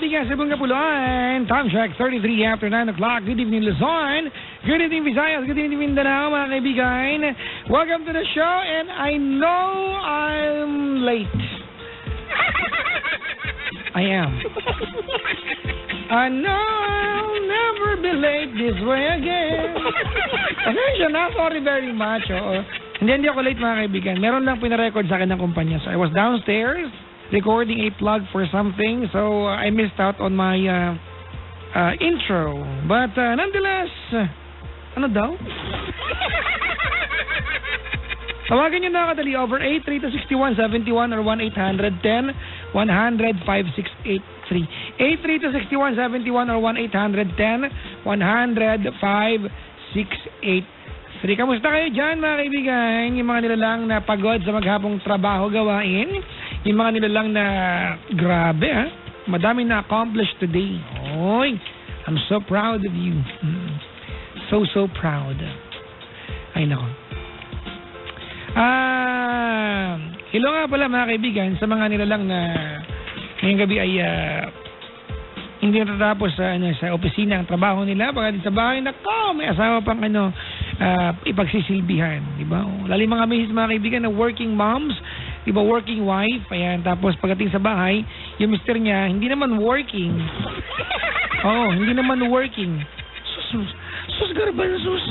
kaibigan sa Bunga Puluan. Time check, 33 after 9 o'clock. Good evening, Luzon. Good evening, Visayas. Good evening, Mindanao, mga kaibigan. Welcome to the show, and I know I'm late. I am. I know I'll never be late this way again. Pasensya na, sorry very much. Hindi ako late, mga kaibigan. Meron lang pinarecord sa akin ng kumpanya. So I was downstairs recording a plug for something, so I missed out on my intro. But nonetheless, ano daw? Tawagan nyo na kadali over 832-6171 or 1-800-10-100-5683. 832-6171 or 1-800-10-100-5683. Kamusta kayo dyan, mga kaibigan? Yung mga nilalang na pagod sa maghapong trabaho gawain. Yung mga nilalang na grabe, ha? Madami na accomplished today. Oy, I'm so proud of you. So proud. Ay, nako. Hello nga pala, mga kaibigan, sa mga nilalang na ngayong gabi ay hindi natatapos sa opisina ang trabaho nila. Pagdating sa bahay, nako, may asawa pang ipagsisilbihan, di ba? Lalo yung mga misis, mga kaibigan, na working moms, di ba, working wife, ayan, tapos pagdating sa bahay, yung mister niya, hindi naman working. Hindi naman working. Sus garban, sus.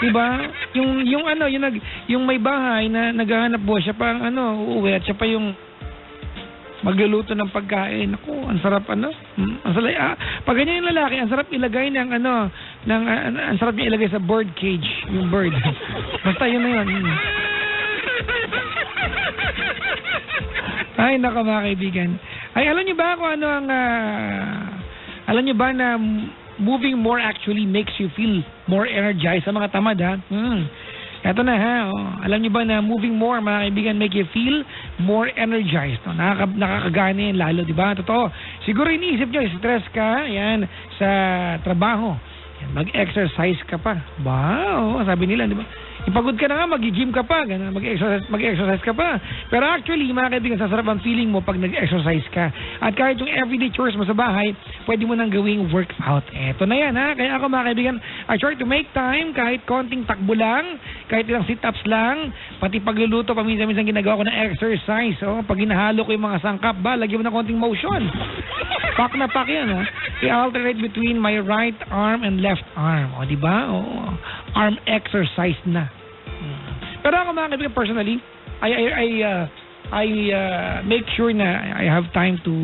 Diba? Yung may bahay na naghahanap po, siya pa ang uuwi at siya pa yung magluluto ng pagkain. Ako, ang sarap ang sarap, pag ganyan yung lalaki, ang sarap ilagay ang sarap niya ilagay sa bird cage, yung bird. Basta yun na yun. Ay, nako, mga kaibigan. Ay, alam niyo ba kung alam niyo ba na moving more actually makes you feel more energized sa mga tamad, ha? Eto na, ha? Alam niyo ba na moving more, mga kaibigan, make you feel more energized? Nakakagana yan lalo, di ba? Totoo. Siguro iniisip niyo, stress ka, yan, sa trabaho. Yan, mag-exercise ka pa. Wow, sabi nila, di ba? Ipagod ka na nga, mag-gym ka pa, mag-exercise ka pa. Pero actually, mga kaibigan, sasarap ang feeling mo pag nag-exercise ka. At kahit yung everyday chores mo sa bahay, pwede mo nang gawing workout. Eto na yan, ha? Kaya ako, mga kaibigan, I try to make time, kahit konting takbo lang, kahit ilang sit-ups lang, pati pagluluto, paminsan-minsan ginagawa ko ng exercise. Pag hinahalo ko yung mga sangkap ba, lagyan mo ng konting motion. Pak na pak yan, ha? I-alternate between my right arm and left arm. O, diba? Arm exercise na. Pero ako, mga kaibigan, personally, I make sure na I have time to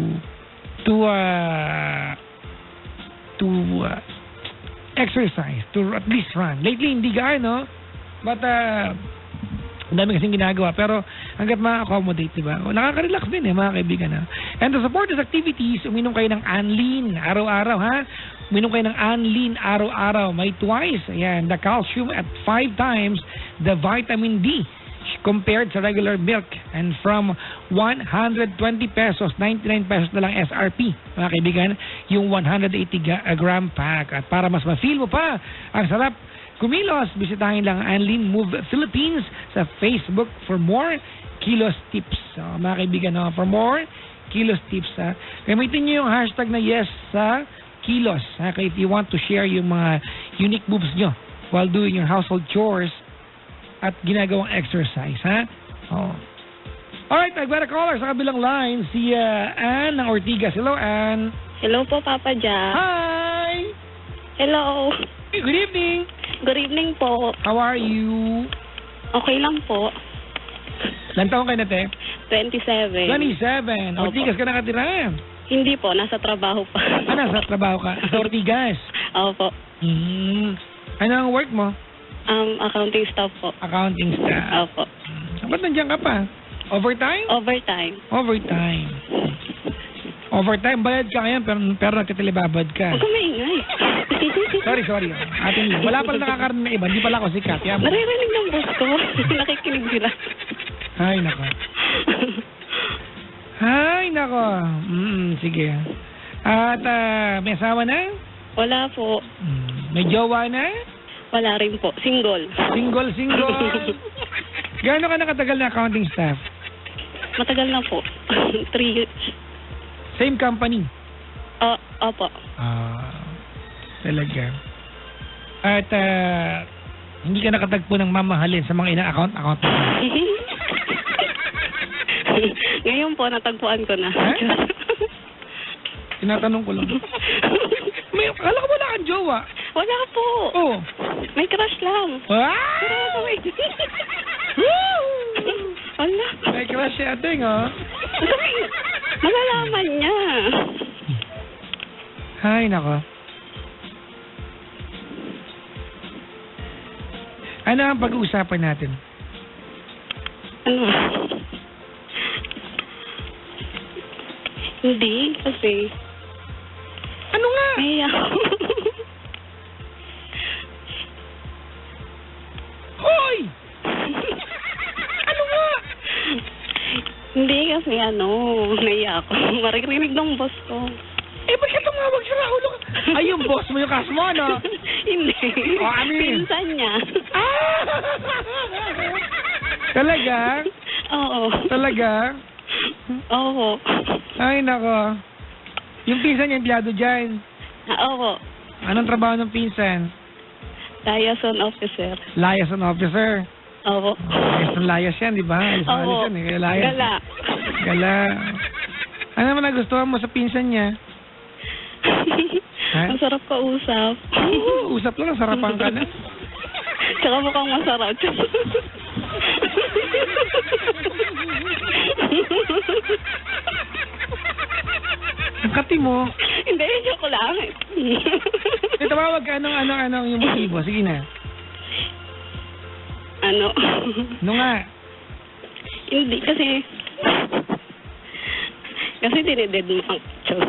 exercise, to at least run. Lately, hindi gaano, but ang dami kasing ginagawa, pero hanggat ma-accommodate, diba? Nakaka-relax din, mga kaibigan, ha? And to support these activities, uminom kayo ng Anlin araw-araw, ha? Uminom kayo ng Anlin araw-araw. May twice, ayan, the calcium at 5 times the vitamin D compared sa regular milk. And from 120 pesos, 99 pesos na lang SRP, mga kaibigan, yung 180 gram pack. At para mas ma-feel mo pa ang sarap kumilos, bisitahin lang Anlin Move Philippines sa Facebook for more kilos tips. So, mga kaibigan, for more kilos tips, gamitin nyo yung hashtag na yes sa kilos, if you want to share yung mga unique moves nyo while doing your household chores at ginagawang exercise, ha? Alright, I've got a caller sa kabilang line, si Ann ng Ortigas. Hello, Ann. Hello po, Papa Jack. Hi! Hello. Good evening. Good evening po. How are you? Okay lang po. Ilan taon kayo na, te? 27. 27. Ortigas ka nakatira. Hindi po, nasa trabaho pa. Nasa trabaho ka? Sa Ortigas? Opo. Ano ang work mo? Accounting staff po. Accounting staff? Opo. Ba't nandiyan ka pa? Overtime? Overtime. Overtime, bayad ka ngayon, pero nagtitilibabad ka. Huwag ka maingay. Sorry. Atin lang. Wala pala nakakarinig na iba. Hindi pala ako sikat. Naririnig ng boss ko. Nakikinig sila. Ay, nako. Sige. At may asawa na? Wala po. May jowa na? Wala rin po. Single. Gaano ka nakatagal na accounting staff? Matagal na po. 3 years. Same company? Opo. Talaga. At hindi ka nakatagpo ng mamahalin sa mga inang account mo. Ngayon po, natagpuan ko na. Tinatanong ko lang. Akala ko wala kang jowa. Wala po. Oh. May crush lang. Ah! Wala. May crush si Ating, oh. Malalaman niya. Hay, nako. Ano ang pag-uusapan natin? Ano? Hindi, kasi... Ano nga? Ay, Hoy! Ano nga? Hindi, kasi naiya ako. Maririnig ng boss ko. Ba't ka tumawag sa Rahulo ka? Ay, yung boss mo, yung cast mo, ano? Hindi. Pinsan niya. Talaga? Oo. Talaga? Oo. Ay, nako. Yung pinsan niya, empleyado dyan. Oo. Anong trabaho ng pinsan? Liaison officer. Liaison officer. Oo. Layas yan, di ba? Oo. Gala. Gala. Ano naman nagustuhan mo sa pinsan niya? Masarap ka usap. Usap lang, sarapan ka na. Tsaka mukhang masarap. Ang kati mo. Hindi, joke lang. Tumawag ka, anong yung motibo? Sige na. Ano? Ano nga? Hindi, kasi dinided mo ang chat.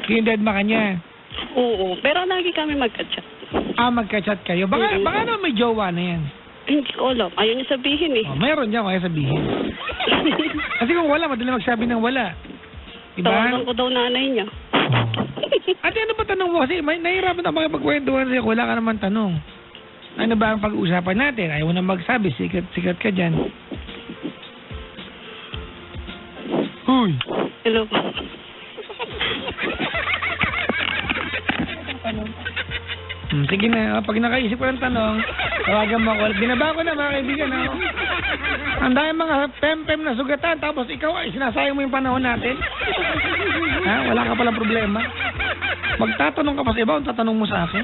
Dinided mo kanya? Oo, pero lagi kami magka-chat. Magka-chat kayo? Baka naman may jowa na yan. Hindi ko alam. Ayaw niya sabihin eh. Mayroon niya, kaya sabihin. Kasi kung wala, madali magsabi ng wala. Diba? Tawagan ko daw nanay niya. Ate, ano ba tanong mo? Kasi nahihirapan ako makipagkwentuhan sa'yo. Wala ka naman tanong. Ano ba ang pag-uusapan natin? Ayaw na magsabi. Sikat ka dyan. Huy! Hello. Sige na, pag nakaisip ko ng tanong, tawagan mo ako. Binaba ko na mga kaibigan. Ang dami mga pem-pem na sugatan, tapos ikaw ay sinasayang mo yung panahon natin. Wala ka palang problema. Magtatanong ka pa sa iba, ang tatanong mo sa akin.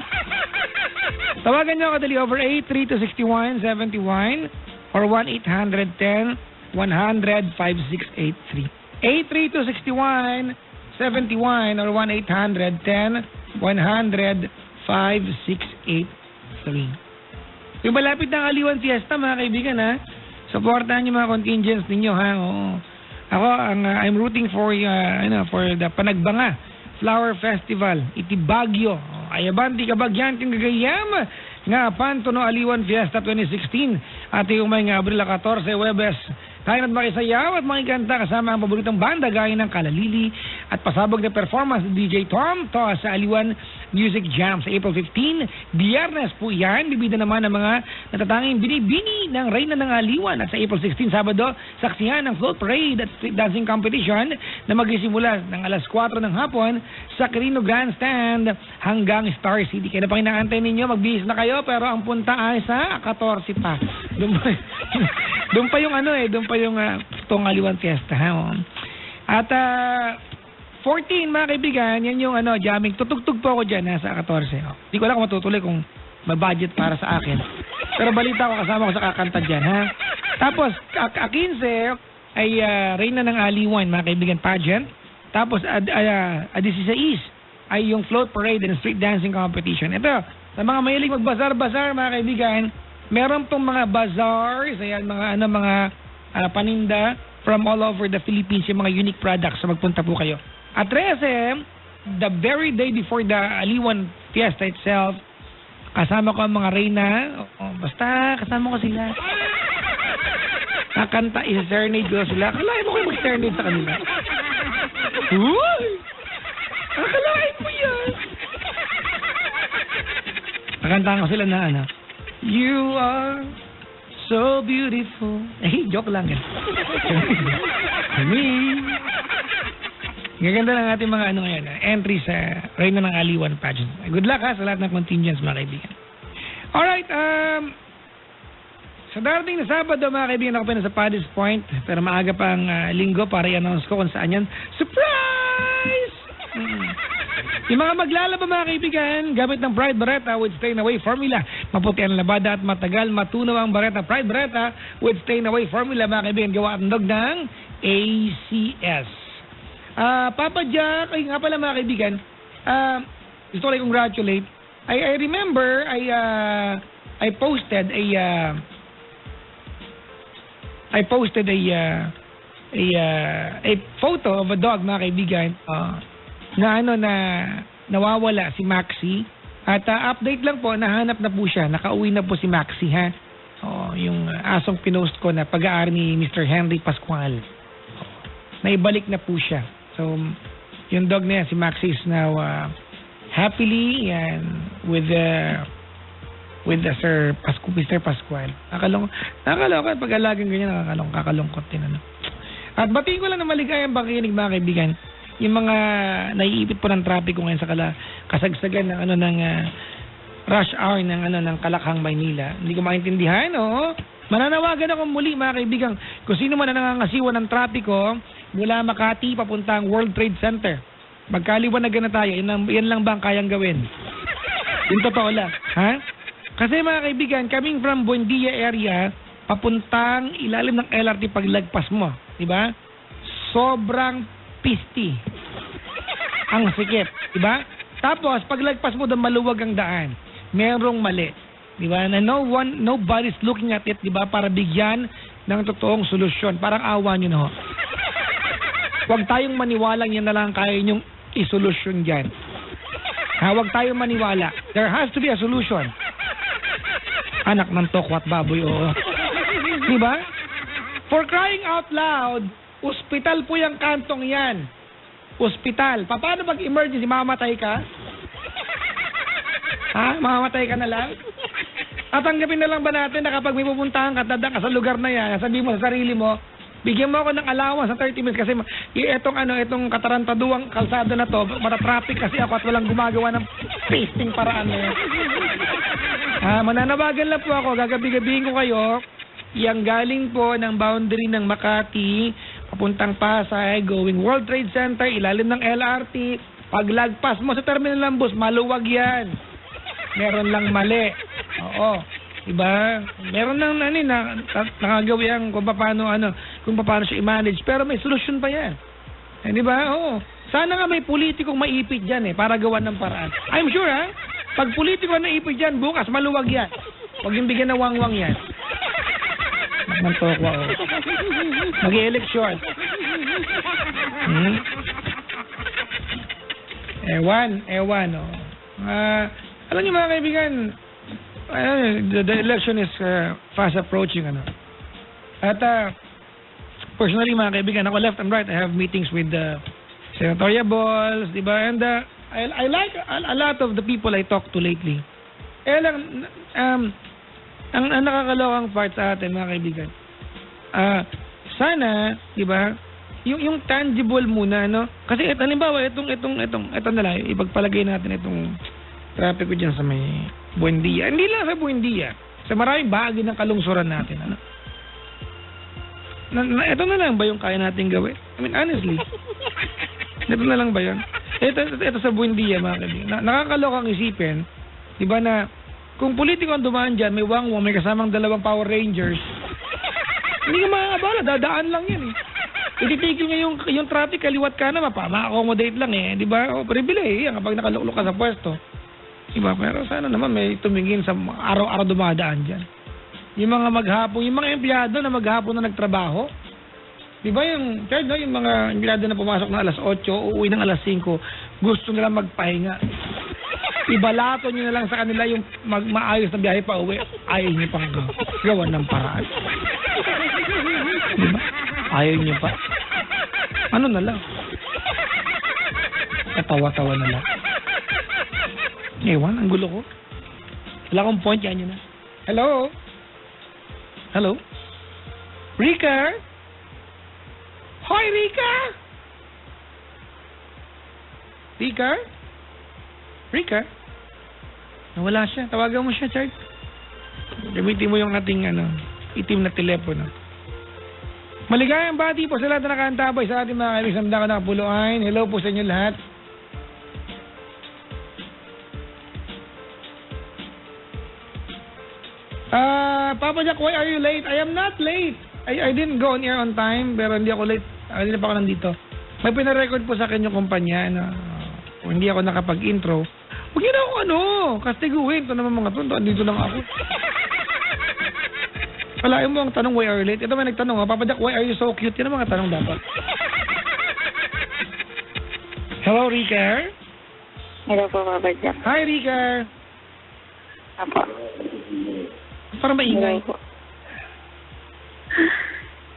Tawagan niyo ako dali over 8326171 or 1-800-10-100-5683. 8326171 or 1-800-10-100-5683. Yung malapit ng Aliwan Fiesta, mga kaibigan, supportahan niyo mga contingents ninyo, Oo. Ako, I'm rooting for the Panagbanga Flower Festival, iti Baguio. Ayabanti kabagyan ting gagayam nga Pantono Aliwan Fiesta 2016 at yung may Abril 14 Webes. Tayo na't makisayaw at makikanta kasama ang paboritong banda gaya ng Kalalili at pasabog na performance ni DJ Tom to sa Aliwan Music Jam sa April 15. Biyernes po yan. Bibida naman ang mga natatanging binibini ng Reyna ng Aliwan. At sa April 16, Sabado, saksihan ng float parade at street dancing competition na magsisimula ng alas 4 ng hapon sa Quirino Grandstand hanggang Star City. Kaya na pang inaantay ninyo, magbihis na kayo pero ang punta ay sa 14 pa. Doon pa yung itong Aliwan Fiesta. At 14 mga kaibigan, yan yung jamming. Tutugtog po ako dyan sa 14. Hindi ko alam kung matutuloy kung may budget para sa akin. Pero balita ko kasama ko sa kakanta dyan. Tapos 15 ay Reyna ng Aliwan mga kaibigan pageant. Tapos 16 ay yung float parade and street dancing competition. Ito, sa mga mahilig magbazar-bazar mga kaibigan, meron pong mga bazaars, ayan, mga paninda from all over the Philippines, yung mga unique products. So magpunta po kayo. At 13, the very day before the Aliwan Fiesta itself, kasama ko ang mga Reyna. Basta kasama ko sila. Nakanta, isa-serenade ko sila. Kalahin mo kayo mag-serenade sa kanila. Uy! Akalain mo yan! Nakantaan ko sila na You are so beautiful. Joke lang yan. To me, Gaganda lang ating mga ngayon, entry sa Reyna ng Aliwan pageant. Good luck sa lahat ng contingents, mga kaibigan. Alright, sa darating na Sabado, mga kaibigan, ako pa na sa Paddy's Point, pero maaga pang linggo para i-announce ko kung saan yan. Surprise! Yung mga maglalaba, mga kaibigan, gamit ng Pride Barretta with Stay Away Formula. Maputi ang labada at matagal matunaw ang Barretta. Pride Barretta with Stay Away Formula, mga kaibigan, gawa ang dog ng ACS. Papa Jack, ay nga pala mga kaibigan, gusto ko congratulate. I remember I posted a photo of a dog, mga kaibigan, na nawawala si Maxi. At update lang po, nahanap na po siya, nakauwi na po si Maxi, ha. Yung asong pinost ko na pag-aari ni Mr. Henry Pascual. Naibalik na po siya. So, yung dog na yan, si Maxi is now happily with Mr. Pascual. Nakakaloka pag-alagang ganyan, nakakalungkot din. At batiin ko lang na maligayang pakikinig, mga kaibigan. Yung mga naiipit po ng trapiko ngayon sa kasagsagan ng rush hour ng Kalakhang, Maynila. Hindi ko maintindihan, Mananawagan ako muli, mga kaibigan, kung sino man na nangangasiwa ng trapiko mula Makati papuntang World Trade Center. Magkaliwanagan na tayo. Yan lang ba ang kayang gawin? Yung totoo lang. Ha? Kasi, mga kaibigan, coming from Buendia area, papuntang ilalim ng LRT paglagpas mo. Diba? Sobrang pisti. Ang sikip. Diba? Tapos, paglagpas mo doon, maluwag ang daan. Merong mali. Diba? Na nobody's looking at it, diba? Para bigyan ng totoong solusyon. Parang awa nyo na ho. Huwag tayong maniwalang yan na lang kaya nyong isolusyon dyan. Huwag tayong maniwala. There has to be a solution. Anak ng tokwat baboy, Diba? For crying out loud, ospital po yung kantong yan. Ospital. Paano pag-emergency? Mamamatay ka? Mamamatay ka na lang? At tanggapin na lang ba natin na kapag may pupuntahan ka, dadaan ka sa lugar na yan, sabihin mo sa sarili mo, bigyan mo ako ng allowance sa 30 minutes kasi itong katarantaduang kalsada na to, matatraffic kasi ako at walang gumagawa ng pasting paraan na yan. Mananabagan lang po ako, gagabi-gabihin ko kayo, yang galing po ng boundary ng Makati, papuntang Pasay, going World Trade Center, ilalim ng LRT, paglagpas mo sa terminal ng bus, maluwag yan. Meron lang mali. Oo. Diba? Meron lang nakagawi ang kung paano siya i-manage. Pero may solusyon pa yan. Diba? Oo. Sana nga may politikong maipit dyan para gawa ng paraan. I'm sure pag politiko na ipit dyan, bukas maluwag yan. Huwag yung bigyan ng wangwang yan. Magmantokwa Mag-i-eleksyon. Ewan. Alam niyo, mga kaibigan, the election is fast approaching. At personally, mga kaibigan, ako left and right, I have meetings with senatoriables, diba? And I like a lot of the people I talk to lately. Lang, ang nakakalokang part sa atin, mga kaibigan, sana, diba, yung tangible muna, Kasi halimbawa, ito na lang, ipagpalagay natin itong traffic ko dyan sa may Buendia. Hindi lang sa Buendia. Sa maraming bahagi ng kalungsuran natin. Ito na lang ba yung kaya natin gawin? I mean, honestly. Ito na lang ba yun? Ito sa Buendia, mga kaibigan. Nakakalokang isipin, diba na, kung politiko ang dumaan dyan, may wangwang, may kasamang 2 Power Rangers, hindi ka makakabala, dadaan lang yan Ititigil niya yung traffic, kaliwat ka na, ma-accommodate lang diba? Privilege yan kapag nakaluklok ka sa pwesto. Diba? Pero sana naman may tumingin sa araw-araw dumadaan dyan. Yung mga maghapon, yung mga empleyado na maghapon na nagtrabaho. Diba yung mga empleyado na pumasok na alas 8, uuwi ng alas 5, gusto nila magpahinga. Ibalato nyo na lang sa kanila yung maayos na biyahe pa uwi. Ayaw nyo pang gawan ng paraan. Diba? Ayaw nyo pa. Ano na lang? Katawa-tawa na lang. Ewan, ang gulo ko. Wala akong point, yan yun na. Hello? Hello? Rika? Hoy, Rika! Rika? Rika? Nawala siya. Tawagan mo siya, Chard. Gamitin mo yung ating itim na telepono. Maligayang bati po sa lahat na nakaantabay sa ating mga kaibigan na nakapuluan. Hello po sa inyo lahat. Papa Jack, why are you late? I am not late. I didn't go on air on time, pero hindi ako late. Hindi pa ako nandito. May pinarecord po sa akin yung kumpanya na kung hindi ako nakapag-intro. Huwag yun ako kastiguhin. Ito naman mga tundo. Andito lang ako. Wala mo ang tanong, why are you late? Ito may nagtanong, Papa Jack, why are you so cute? Yan ang mga tanong dapat. Hello, Rika. Hello po, Papa Jack. Hi, Rika. Apo. Parang maingay. Hello po.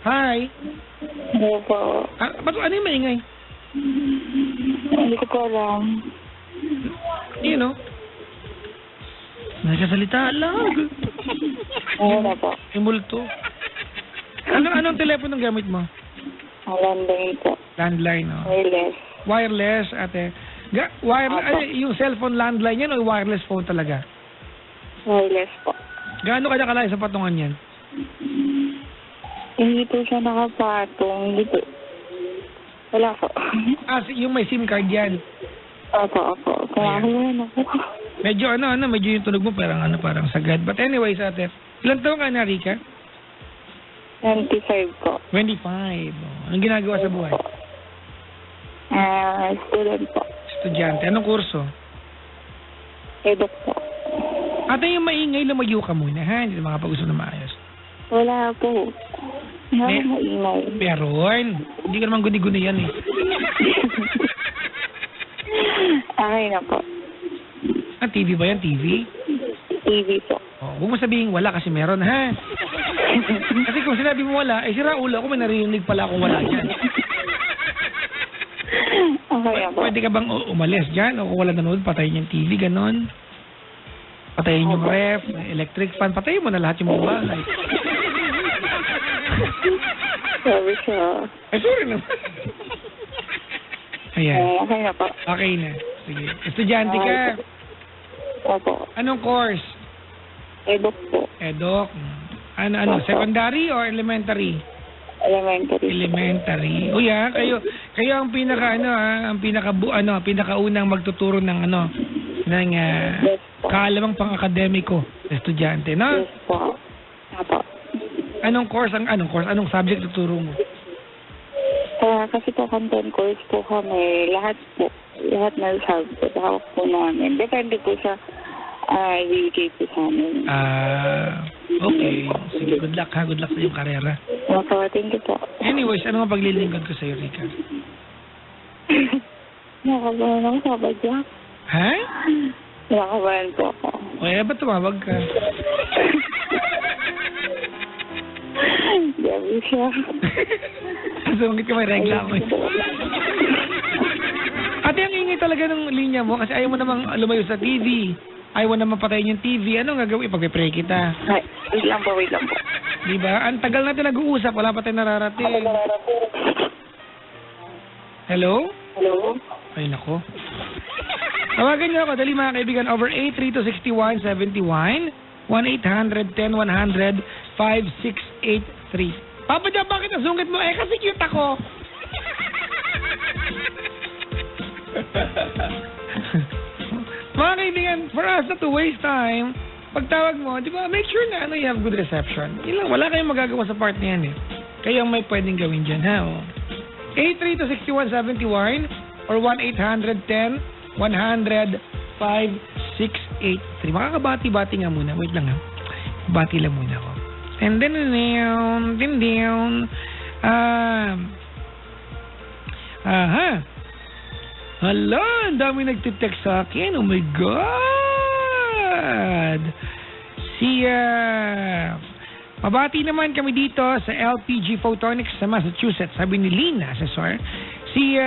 Hi. Hello po. Ba't ano yung maingay? Hindi ko po alam. You know. Nagkasalita lang. Hello po. Imulto. Anong telepono gamit mo? Landline po. Landline, no? Wireless. Wireless, ate. Yung cellphone landline yan o wireless phone talaga? Wireless po. Gaano kaya kalaki sa patungan yan? Hindi po siya nakapatong. Hindi po. Wala po. Yung may SIM card yan. Opo. Kaya ako Medyo medyo yung tunog mo parang sagad. But anyways, ate, ilan taong ka na, Rika? 25 po. 25. Oh. Anong ginagawa sa buhay? Student po. Estudyante. Anong kurso? Eduk po. Ate, yung maingay, lumayo ka muna, ha? Hindi na makapag-usap na maayos. Wala po. Maingay. Meron. Hindi ka naman guni-guni yan, eh. Okay na po. TV ba yan? TV? TV po. Oh, huwag mo sabihin wala kasi meron, ha? Kasi kung sinabi mo wala, sira ulo ako, may narinig pala akong wala dyan. Okay na po. Pwede ka bang umalis dyan? O kung wala nanood, patayin yung TV, ganon? Patayin yung ref, electric fan, patayin mo na lahat yung mga balay. Sabi siya. Sorry naman. Ayan. Okay na po. Okay na. Sige. Estudyante ka. Opo. Anong course? Eduk po. Eduk. Ano? Secondary or elementary? Elementary. Elementary. O yan, kayo ang pinakaunang magtuturo ng Yes po. kaalamang pang-akademiko na estudyante, no? Yes po. Opo. Anong subject tuturo mo? Kasi po content course po kami, lahat na subject hawak po namin. Depende po sa ibigay po sa amin. Okay. Sige, good luck ha. Good luck sa iyong karera. Opo, thank you po. Anyways, ano nga paglilingkod ko sa iyo, Rika? Nakabahan ako, Papa Jack. Ha? Nakabahan po ako. Ba't tumawag ka? Gabi siya. Sumangit ka, may regla ako. Ate, ang ingay talaga ng linya mo kasi ayaw mo namang lumayo sa TV. Ayaw mo namang patayin yung TV. Ano nga gawin? Ipag-pray kita. Ay, wait lang po. Diba? Ang tagal natin nag-uusap. Wala pa tayong nararating. Hello? Hello? Ay, nako. Tawagan niyo ako. Dali mga kaibigan. Over 8326171. 1-800-10-100-5683. Papa Jack, bakit nasungkit mo? Kasi cute ako. Mga kaibigan, for us not to waste time, pagtawag mo, di ba, make sure na you have good reception. Yun lang, wala kayong magagawa sa part na yan eh. Kayo ang may pwedeng gawin dyan, ha? 8326171 or 1-800-10-100-5683. Makakabati-bati nga muna. Wait lang ha. Bati lang muna ako. And then, hala, ang dami nagtitext sa akin. Oh my God! Mabati naman kami dito sa LPG Photonics sa Massachusetts. Sabi ni Lina, Asesor. Si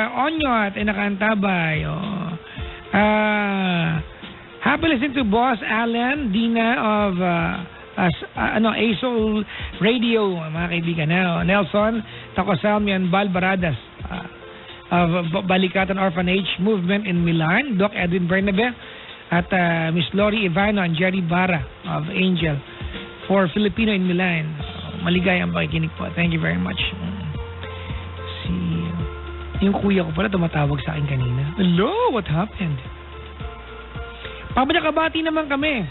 Onyot ay nakaantabay. Happy listening to Boss Alan Dina of ASOL Radio, mga kaibigan. Nelson Tacosalmian Balbaradas. of Balikatan Orphanage Movement in Milan, Doc Edwin Bernabe, at Miss Lori Ivano and Jerry Barra of Angel for Filipino in Milan. Maligayang pakikinig po. Thank you very much. Yung kuya ko pala tumatawag sa akin kanina. Hello, what happened? Papadakabati naman kami.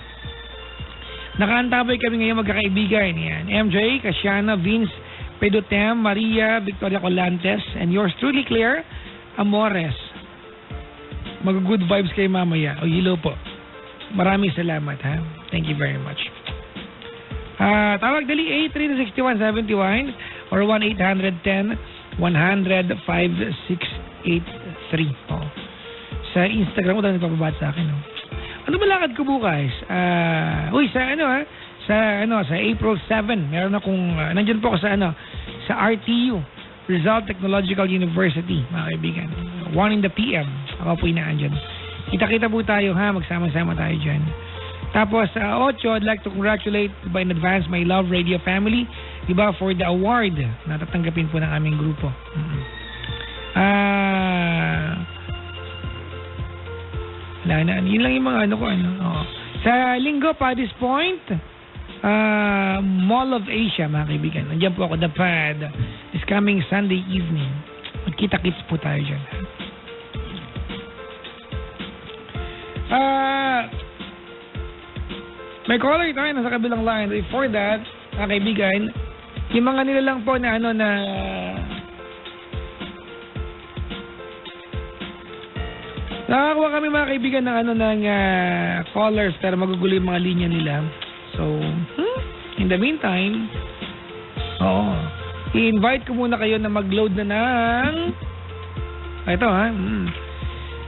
Nakaantabay kami ngayon magkakaibigan. Yan. MJ, Kasiana, Vince, Pedotem, Maria, Victoria Colantes, and yours truly, Claire Amores. Mag-good vibes kayo mamaya. O, hello po. Maraming salamat, ha? Thank you very much. Tawag dali 836171 or 1-810-100-5683. Oh. Sa Instagram, wala nagpapabati sa akin. Oh. Ano ba lakad ko bukas? Sa April 7, meron akong, nandyan po ako sa RTU, Rizal Technological University, mga kaibigan. 1 in the PM. Ako po inaandyan. Kita-kita po tayo, ha? Magsama-sama tayo dyan. Tapos, 8, I'd like to congratulate in advance my Love Radio family, diba, for the award na tatanggapin po ng aming grupo. Wala na. Yun lang yung mga ano ko. Sa linggo, Paddy's Point, Mall of Asia, mga kaibigan. Nandiyan po ako, The Pad, this coming Sunday evening. Magkita-kits po tayo dyan. May caller tayo nasa kabilang line. Before that, mga kaibigan, yung mga nilalang po na nakakuha kami mga kaibigan ng callers pero magugulo yung mga linya nila. So, in the meantime, i-invite ko muna kayo na mag-load na ng ito, ha?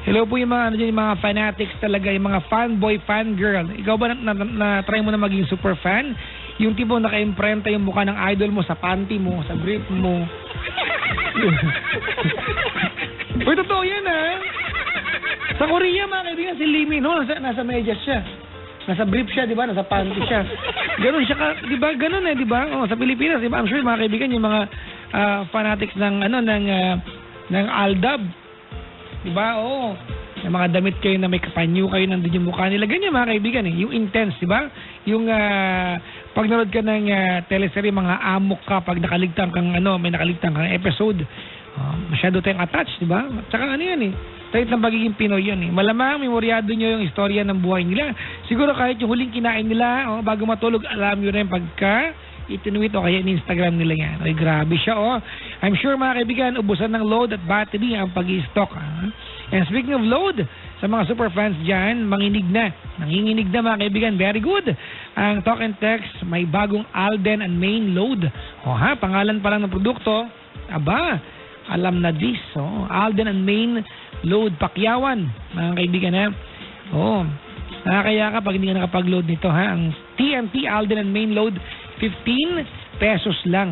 Hello po yung mga yung mga fanatics talaga, yung mga fanboy, fangirl. Ikaw ba na-try mo na maging super fan? Yung tipo naka-imprenta yung mukha ng idol mo sa panty mo, sa brief mo. Uy, totoo yan, ha? Sa Korea, mga kaibigan, si Lee Min Ho, nasa medyas siya. Nasa brief siya, di ba? Nasa panty siya. Ganun siya, di ba? Ganun di ba? Sa Pilipinas, di ba? I'm sure, mga kaibigan, yung mga fanatics ng Aldab. Diba? Oo. Yung mga damit kayo na may kapanyo kayo, nandun yung mukha nila. Ganyan mga kaibigan Yung intense, diba? Yung pag nanood ka ng teleserye, mga amok ka pag nakaligtang kang may nakaligtang kang episode. Masyado tayong attached, diba? Tsaka yan Trait ng pagiging Pinoy yan Malamang memoryado nyo yung istorya ng buhay nila. Siguro kahit yung huling kinain nila, bago matulog, alam nyo rin pagka itinuwit o kaya in-Instagram nila yan. Ay, grabe siya, I'm sure, mga kaibigan, ubusan ng load at battery ang pag-i-stock. And speaking of load, sa mga super fans dyan, nanginginig na, mga kaibigan. Very good. Ang Talk and Text, may bagong Alden and Main load. Pangalan pa lang ng produkto. Aba, alam na this. Alden and Main load, Pakyawan, mga kaibigan, nakakaya ka pag hindi ka nakapag-load nito, Ang TNT Alden and Main load, 15 pesos lang.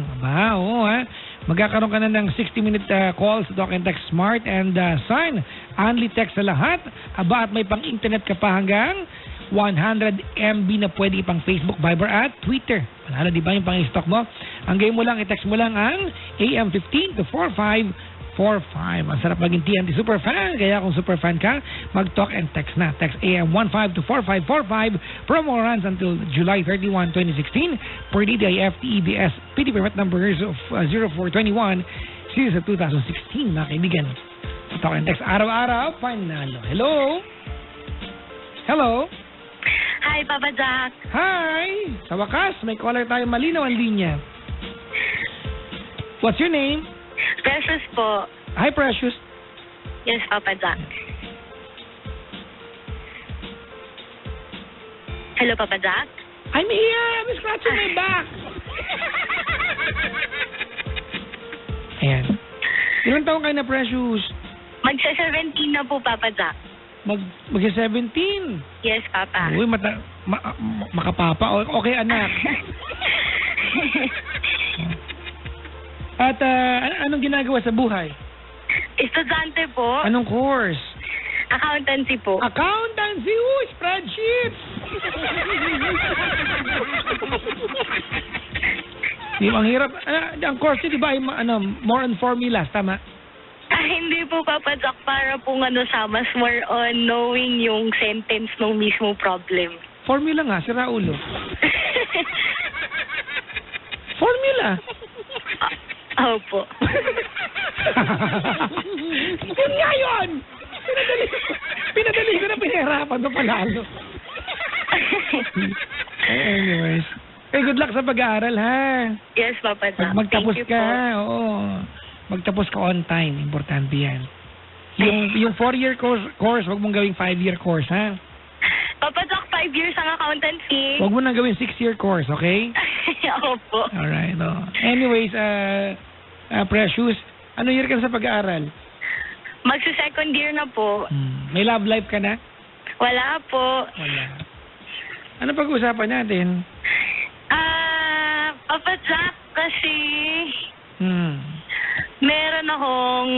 Magkakaroon ka na ng 60-minute calls, Talk and Text Smart and Sign. Only text sa lahat. At may pang-internet ka pa hanggang 100 MB na pwede ipang Facebook, Viber at Twitter. Wala na, di ba yung pang-stock mo? Ang game mo lang, i-text mo lang ang AM15 to 4545. Ang sarap maging TNT Superfan. Kaya kung superfan ka, mag-talk and text na. Text AM15 to 4545. Promo runs until July 31, 2016. Per DTI FTEBS PD permit numbers of 0421 series of 2016. Mga kaibigan, talk and text araw-araw, panalo. Hello? Hello? Hi, Papa Jack. Hi! Sa wakas, may caller tayo, malinaw ang linya. What's your name? Precious po. Hi, Precious. Yes, Papa Jack. Hello, Papa Jack. I'm here. I'm scratching my back. Ayan. Ilang taon kayo na, Precious? Magsa-17 na po, Papa Jack. Mag-17? Yes, Papa. Uy, makapapa. Okay, anak. At anong ginagawa sa buhay? Estudyante po. Anong course? Accountancy po. Accountancy? Spreadsheets! Ang hirap. Ang course, di ba, more on formulas, tama? Hindi po, Papa Jack, para po sa mas more on knowing yung sentence ng mismo problem. Formula nga, sira ulo. Formula. Opo. Yun nga yun! Pinadali ko na pinahirapan mo palalo. Anyways. Good luck sa pag-aaral, ha? Yes, Papa Jack. Magtapos Thank you ka, po. ha? Oo. Magtapos ka on time. Importante yan. Yung 4-year course, wag mong gawing 5-year course, ha? Papa Jack, 5 years ang accountancy. Wag mo nang gawing 6-year course, okay? Opo. Alright, oh. Anyways, Precious, ano year ka sa pag-aaral? Magsa-second year na po. May love life ka na? Wala po. Wala. Ano pag-uusapan natin? Papa Jack, kasi meron akong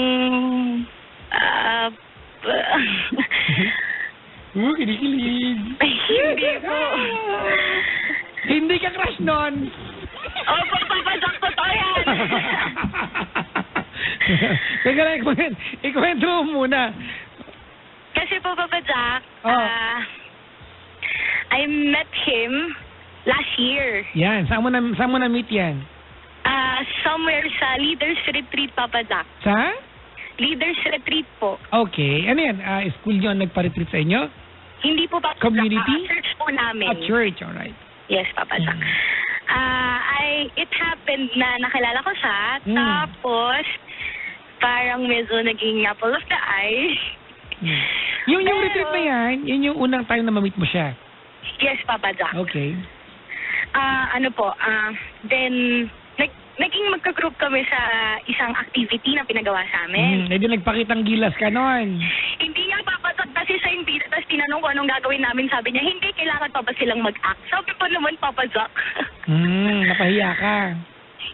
Kinikilig. hindi po. Hindi ka crush nun. Opo, Papa Jack, totoo yan. Teka lang, ikwento mo muna. Kasi po, Papa Jack, Oh. I met him last year. Yan, saan mo na-meet yan? Somewhere sa Leaders Retreat, Papa Jack. Sa? Leaders Retreat po. Okay. Ano yan? School nyo ang nagpa-retreat sa inyo? Hindi po, Papa Community? Jack. Church po namin. Church, alright. Yes, Papa Jack. It happened na nakilala ko siya, tapos parang medyo naging apple of the eye. Yung retreat na yan, yun yung unang time na ma-meet mo siya. Yes, Papa Jack. Okay. Then, naging magka-group kami sa isang activity na pinagawa sa amin. Hindi nagpakitang gilas ka nun. Hindi nga, Papa Jack, kasi siya hindi. Tapos tinanong ko anong gagawin namin. Sabi niya, hindi, kailangan pa ba silang mag-act? Sabi ko naman, Papa Jack. Napahiya ka.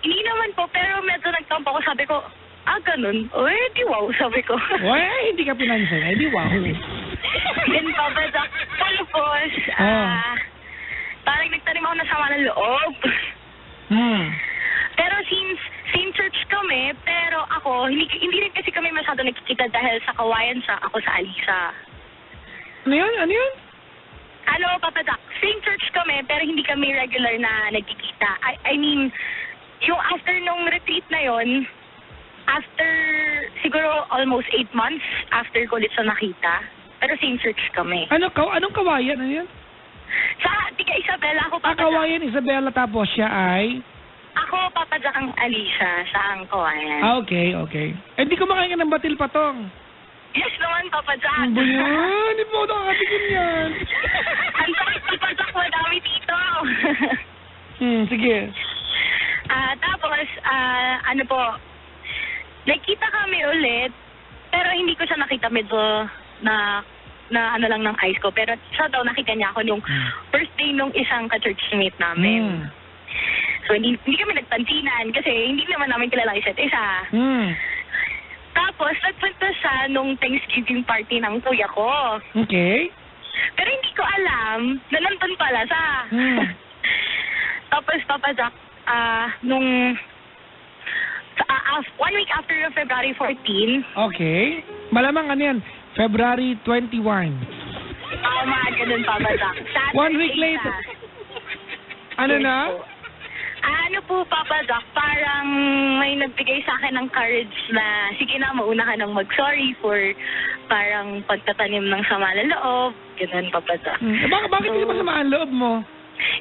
Hindi naman po, pero medyo nagtampo ko. Sabi ko, ganun. Di wow, sabi ko. Hindi ka pinansin. Di wow. Then, Papa Jack, tapos, parang nagtanim ako ng sama ng loob. Pero since same church kami, pero ako, hindi rin kasi kami masyado nagkikita dahil sa kawayan siya, ako sa Alisa. Ano yun? Papa Jack, same church kami, pero hindi kami regular na nagkikita. I mean, yung after nung retreat na yon, after siguro almost 8 months after ko ulit siya nakita, pero same church kami. Anong kawayan? Ano yan? Sa Tiga Isabela ako, Papa Jack. Kawayan Isabela, tapos siya ay? Ako, Papa Jack, ang Alisa sa Angkawayan. Okay. Di kumakain ka ng batil patong. Yes naman, Papa Jack. Ano ba yan? Di po nakakatikin yan. Ang sakit, Papa Jack, madami dito. Sige. Tapos, nagkita kami ulit, pero hindi ko siya nakita medyo na lang ng eyes ko. Pero siya daw nakita niya ako nung first day nung isang ka-churchmate namin. So, hindi kami nagpansinan kasi hindi naman namin kilala isa't isa. Tapos, nagpunta siya nung Thanksgiving party ng kuya ko. Okay. Pero hindi ko alam na nandun pala siya. Tapos, Papa Jack, nung 1 week after February 14. Okay. Malamang ano yan? February 21. Mga ganun, Papa Jack. 1 week later. Ano Yes na? po. Papa Jack, parang may nagbigay sa akin ng courage na sige na, mauna ka nang mag-sorry for parang pagtatanim ng sama ng loob. Ganun, Papa Jack. Bakit hindi masama ang loob mo?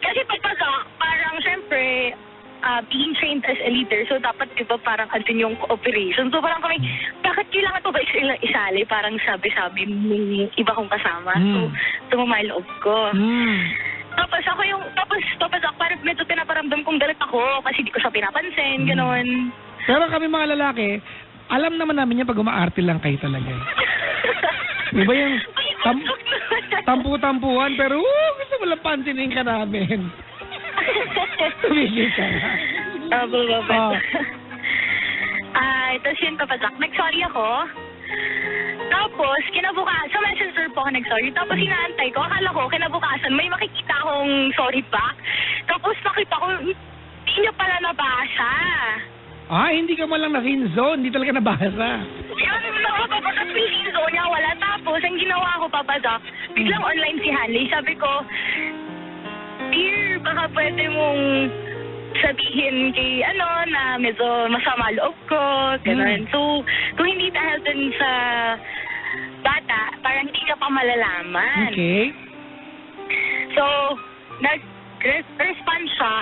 Kasi, Papa Jack, parang syempre, being trained as a leader, so dapat diba parang andun yung cooperation. So parang kami, bakit kailangan to ba isali? Parang sabi-sabi ng iba kong kasama. So, tumama yung loob ko. Tapos Papa Jack, parang medyo pinaparamdam kong galit ako kasi di ko siya pinapansin, gano'n. Pero kami mga lalaki, alam naman namin yan pag umaarte lang kayo talaga. Di ba yung tampu-tampuhan, pero gusto mo lang pansinin ka namin. Tumigil ka na. Tapos yun, Papa Jack, nag-sorry ako. Tapos, sa messenger po ako nag-sorry. Tapos, inaantay ko. Akala ko, kinabukasan, may makikita akong sorry back. Tapos, nakita ko, hindi niya pala nabasa. Hindi ka man lang na-fin zone. Hindi talaga nabasa. Yun, nakapapasok yung season niya, wala. Tapos, ang ginawa ko, Papa Jack, biglang online si Hanley. Sabi ko, dear, baka pwede mong sabihin kay na medyo masama loob ko, gano'n. So, kung hindi dahil dun sa bata, parang hindi ka pa malalaman. Okay. So, nag-respond siya,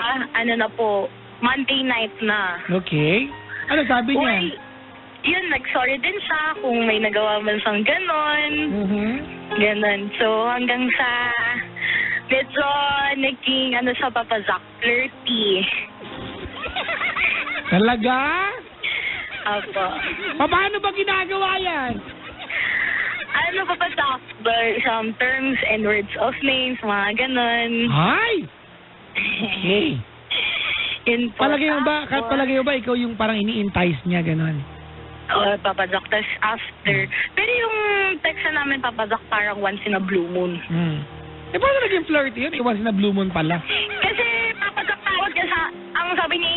na po, Monday night na. Okay. Ano sabi niya? Uy, yun, nag-sorry din siya kung may nagawa man siyang gano'n. Ganon. So, hanggang sa medyo naging, siya, Papa Jack, flirty. Talaga? Apo. Paano ba ginagawa yan? Papa Jack, some terms and words of names, mga ganon. Ay! Okay. Yun po. Palagay mo ba ikaw yung parang ini-entice niya, gano'n? Oo, Papa Jack. Tapos after, pero yung text na namin, Papa Jack, parang once in a blue moon. Paano naging flirty yun? Once in a blue moon pala. Kasi, Papa Jack, tawag niya ang sabi ni,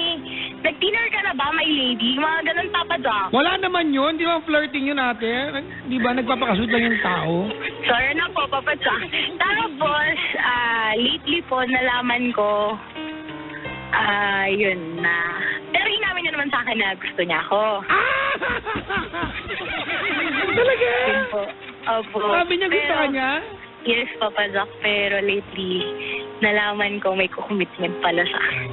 nag-dinner ka na ba, my lady? Mga ganun, Papa Jack. Wala naman yun. Di ba flirting yun ate? Di ba nagpapakashoot lang yung tao? Sorry na po, Papa Jack. Tapos, lately po, nalaman ko, yun na. Pero inamin niya naman sa akin na gusto niya ako. Talaga? Yun po. Opo. Sabi niya gusto ka niya? Yes, Papa Jack. Pero lately, nalaman ko may commitment pala sa akin.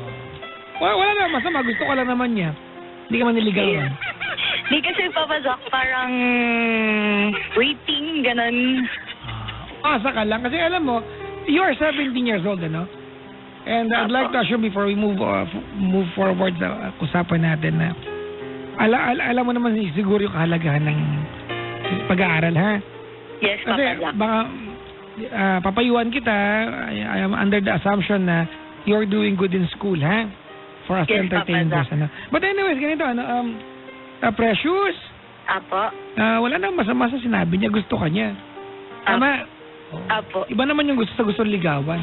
Wala naman masama. Gusto ka lang naman niya. Hindi ka man niligawan. Hindi kasi, Papa Jack, parang waiting, ganun. Asa ka lang. Kasi alam mo, you are 17 years old, ano? And I'd like to assure before we move forward sa usapan natin na alam mo naman siguro yung kahalagahan ng pag-aaral, ha? Yes, Kasi Papa Jack. baka papayuan kita, I am under the assumption na you're doing good in school, ha? For us to Yes, entertain Papa this, ano? But anyways, ganito, Precious, Apo. wala nang masama sa sinabi niya, gusto ka niya. Tama? Apo. Iba naman yung gusto ligawan.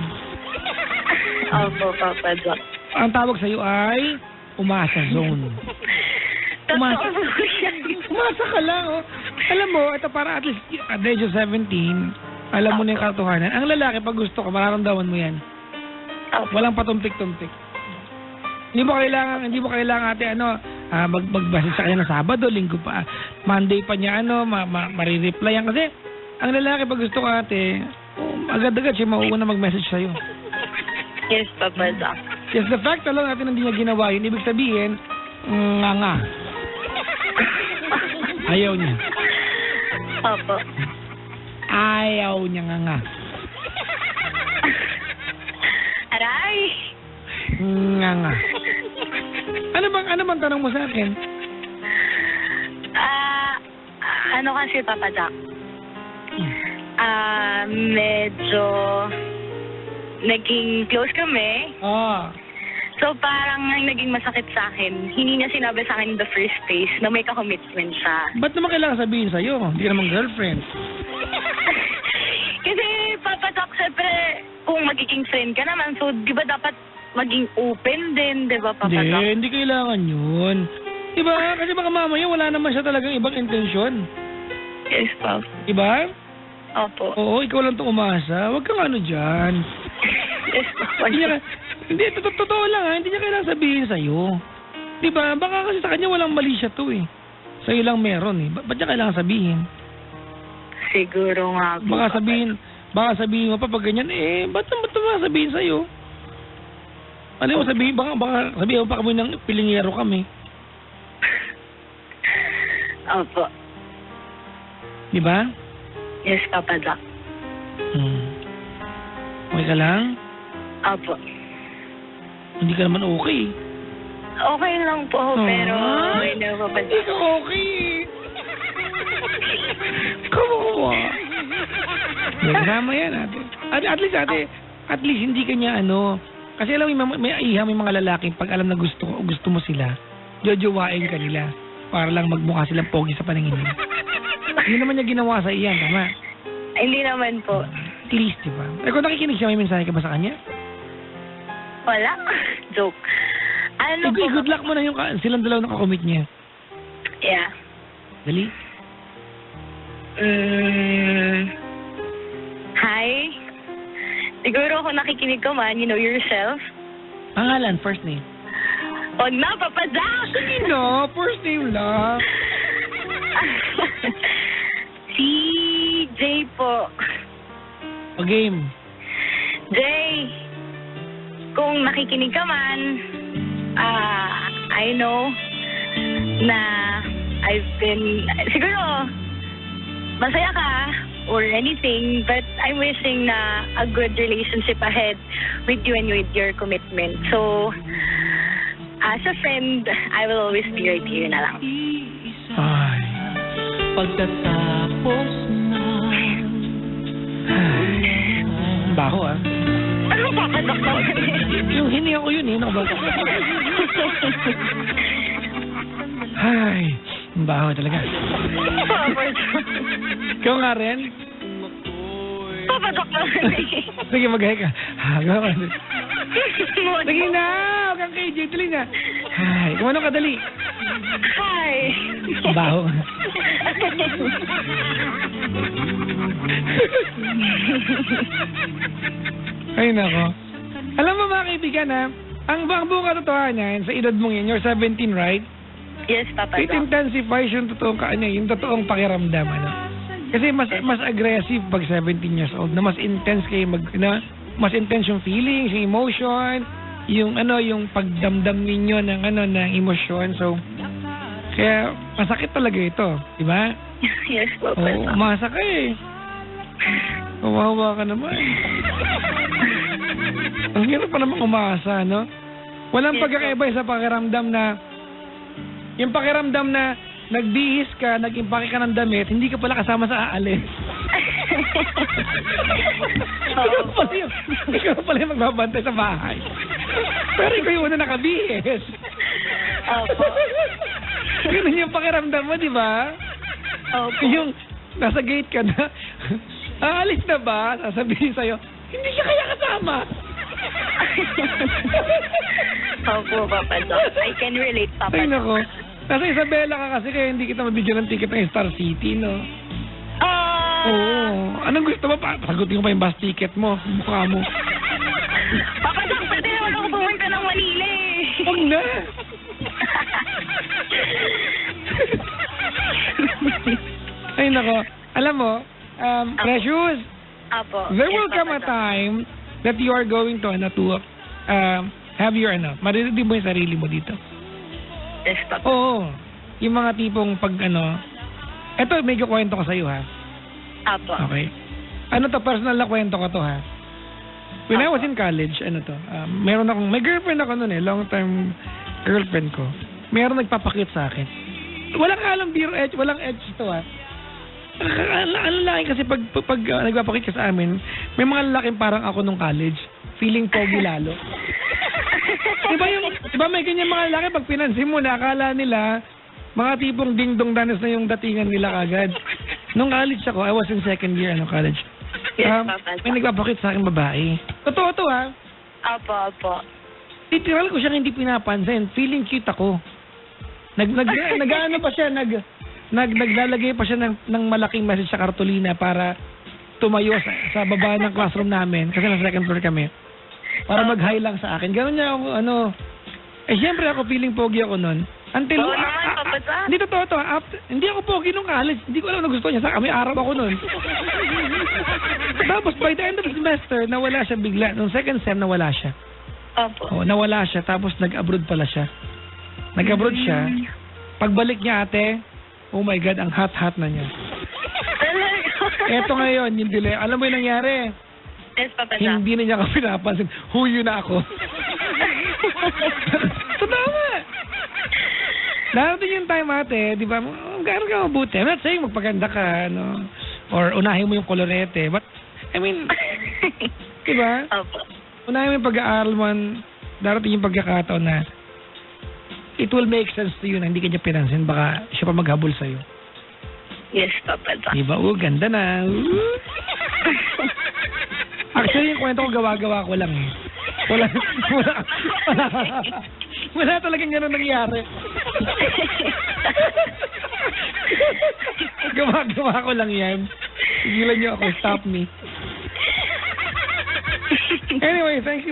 Opo, Papa Jack. Ang tawag sa'yo ay umasa zone. Umasa. Umasa ka lang, oh. Alam mo, ito para at least at the age of 17, alam mo na yung katotohanan. Ang lalaki, pag gusto ka, mararamdaman mo yan. Walang patumpik-tumpik. Hindi mo kailangan ate, magbasa sa kanya na Sabado, Linggo pa, Monday pa niya, marireply yan. Kasi, ang lalaki, pag gusto ka ate, agad-agad siya mauuna mag-message sa'yo. Yes, Papa Jack. Yes, the fact lang natin hindi niya ginawa yun, ibig sabihin, nga. Ayaw niya. Opo. Ayaw niya nga. Aray! Nga. Ano bang tanong mo sa akin? Kasi, Papa Jack? Medyo naging close kami. So, parang ang naging masakit sa akin, hindi niya sinabi sa akin in the first place na may ka-commitment siya. Ba't naman kailangan sabihin sa'yo? Hindi ka naman girlfriend. Kasi, Papa Jack, siyempre, kung magiging friend ka naman, so, di ba dapat maging open din, di ba, Papa Jack? Hindi kailangan yun. Di ba? Kasi baka mamaya wala naman siya talagang ibang intensyon. Yes, Papa. Di ba? Opo. Oo, ikaw lang itong umasa. Huwag kang dyan. Yes, Papa. Hindi, totoo lang ha. Hindi niya kailangan sabihin sa'yo. Di ba? Baka kasi sa kanya walang mali siya to eh. Sa'yo lang meron eh. Ba't niya kailangan sabihin? Siguro nga po. Baka sabihin mo pa pag ganyan, ba't naman sabihin sa'yo? Alam mo sabihin, baka sabihin mo pa kami ng pilingero kami. Opo. Di ba? Yes, Papa Jack. Okay ka lang? Opo. Hindi ka naman okay. Okay lang po, pero hindi ko pa. Hindi ka okay. Kawawa. Kasama yan ate. At least hindi ka niya kasi alam mo, may mga lalaki pag alam na gusto mo sila, jojowain ka nila para lang magmukha silang pogi sa paningin mo. Hindi naman niya ginawa sa iyan, tama? Hindi naman po. At least, di ba? Kung nakikinig siya, may mensahe ka ba sa kanya? Wala. Joke. Good luck mo na yung silang dalaw nakakommit niya. Yeah. Dali. Hi. Siguro kung nakikinig ka man, you know yourself. Pangalan, first name. Huwag na, Papa Jack! No, first name lang. Si Jay po. O game. Jay, kung nakikinig ka man, I know na I've been, siguro, masaya ka or anything, but I'm wishing na a good relationship ahead with you and with your commitment. So, as a friend, I will always be right here na lang. Ay. Pagkatapos na Baho ah. Ano papatok mo? Yung hininga ko yun eh. Ano ba? Ay. Baho talaga. Ikaw nga rin? Papatok mo. Sige, mag-hi ka. Gawa ka rin. Sige na! Huwag kang KJ. Tuloy na. Ay, kumano ka dali. Hi. Baho. Ay, nako. Alam mo mga kaibigan ha, ang buong katotohanan sa edad mong yan, you're 17, right? Yes, Papa It Jack. intensifies yung totoong yung totoong pakiramdam, ano? Kasi mas aggressive pag 17 years old, na mas intense kayo mas intense yung feelings, yung emotion, yung yung pagdamdam ninyo ng emosyon. So kaya masakit talaga ito, di ba? Yes, Papa Oo, Jack. umasa ka eh. Kawawa ka naman. Ang hirap pa naman umasa, no? Walang Yes, pagkakaiba sa pakiramdam na yung pakiramdam na nagbihis ka, nag-impake ka ng damit, hindi ka pala kasama sa aalis. Ikaw pala yung magbabantay sa bahay. Pero ikaw yung una nakabihis. Opo. Ganun yung pakiramdam mo, di ba? Opo. Yung nasa gate ka na, aalis na ba? Sasabihin sa'yo, hindi siya kaya kasama. Opo, Papa Jack. I can relate, Papa Ay, Jack. nako. Nasa Isabela ka kasi kaya hindi kita mabigyan ng ticket ng Star City, no? Oo. Anong gusto mo? Pasagutin ko pa yung bus ticket mo. Mukha mo. Papa Jack, pwede naman ako pumunta ng Manila eh. Huwag na. Ay, nako. Alam mo, Precious, Apo. there Yes, will come a Papa Jack. time that you are going to have your maririnig mo yung sarili mo dito. Yes, Papa. Oo. Yung mga tipong pag eto, medyo kwento ko sa'yo ha. Apo. Okay. Ano to, personal na kwento ko to ha. When I was in college, may girlfriend ako noon long time girlfriend ko. Meron nagpapakit sa akin. Walang alam walang edge to ha. Ang laki kasi pag nagpapakit ka sa amin, may mga lalaking parang ako nung college, feeling pogi lalo. Diba may ganyan mga lalaki pag pinansin mo na akala nila mga tipong ding-dong danas na yung datingan nila kagad. Nung college ako, I was in second year college. Yes, Papa. May nagpapakit sa akin babae. Totoo to ha. Apo. Literal ko siyang hindi pinapansin. Feeling cute ako. Nag-ano pa siya, naglalagay pa siya ng malaking message sa kartolina para tumayo sa baba ng classroom namin kasi nasa second floor kami. Para mag-hi lang sa akin. Gano'n niya ako, siyempre ako feeling pogi ako nun. Until, Oo naman, Papa Jack. hindi totoo to. Hindi ako pogi nung college. Hindi ko alam na gusto niya. May araw ako nun. Tapos by the end of the semester, nawala siya bigla. Nung second sem, nawala siya. Opo. Nawala siya. Tapos nag-abroad pala siya. Nag-abroad siya. Pagbalik niya ate, oh my God, ang hot-hot na niya. Eto ngayon, yung delay. Alam mo yung nangyari? Yes, Papa Jack. Hindi na niya ako pinapansin. Huyo na ako. Totoo nga. Darating yung time ate, di ba? Gano'n ka mabuti. I'm not saying magpaganda ka, or unahin mo yung kolorete. But, I mean, di ba? Opo. Unahin mo yung pag-aaral mo, darating yung pagkakataon na it will make sense to you na hindi ka niya pinansin. Baka siya pa maghabol sa'yo. Yes, Papa Jack. Di ba? Ganda na. Actually, yung kwento ko gawa-gawa ko lang eh. Wala talagang gano'n nangyari. Gumagawa ko lang yan. Sigilan niyo ako. Stop me. Anyway, thanks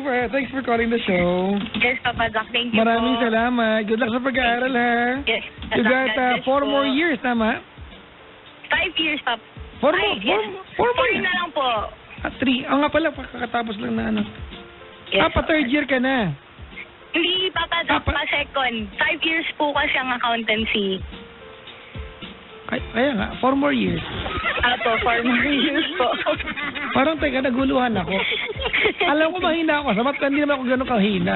for calling the show. Yes, Papa Doc. Thank you Maraming po. salamat. Good luck sa pag-aaral, ha? Yes. You got 4 more years, tama? 5 years, Papa. 4 Ay, more? yes. 4 more? 4 na lang po. 3. Nga pala, kakatapos lang na ano. Yes, Pa third year ka na. Hindi, Papa Doc, Pa- pa second. 5 years po kasi ang accountancy. Kaya nga, 4 more years. Apo, 4 more years po. Parang teka, naguluhan ako. Alam ko mahina ako. Sabat hindi naman ako gano'ng kahina.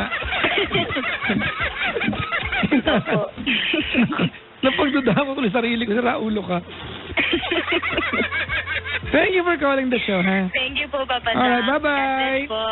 Opo. Napagdudahan ko tuloy sarili ko. Sira ulo ka. Thank you for calling the show, ha? Thank you po, Papa Doc. Alright, bye-bye. God bless po.